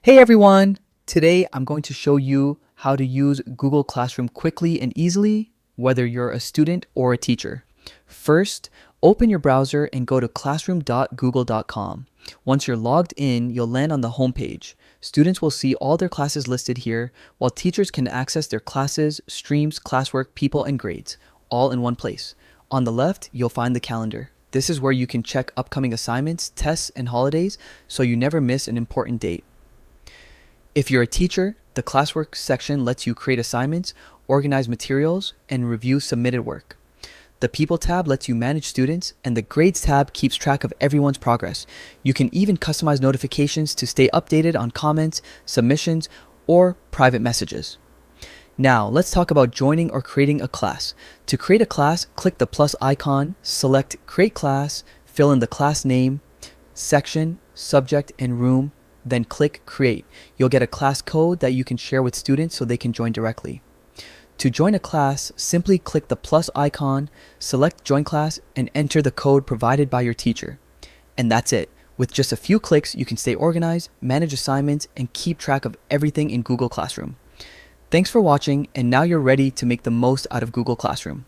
Hey everyone! Today I'm going to show you how to use Google Classroom quickly and easily, whether you're a student or a teacher. First, open your browser and go to classroom.google.com. Once you're logged in, you'll land on the homepage. Students will see all their classes listed here, while teachers can access their classes, streams, classwork, people, and grades, all in one place. On the left, you'll find the calendar. This is where you can check upcoming assignments, tests, and holidays so you never miss an important date. If you're a teacher, the classwork section lets you create assignments, organize materials, and review submitted work. The People tab lets you manage students, and the Grades tab keeps track of everyone's progress. You can even customize notifications to stay updated on comments, submissions, or private messages. Now, let's talk about joining or creating a class. To create a class, click the plus icon, select Create Class, fill in the class name, section, subject, and room, then click Create. You'll get a class code that you can share with students so they can join directly. To join a class, simply click the plus icon, select Join Class, and enter the code provided by your teacher. And that's it. With just a few clicks, you can stay organized, manage assignments, and keep track of everything in Google Classroom. Thanks for watching, and now you're ready to make the most out of Google Classroom.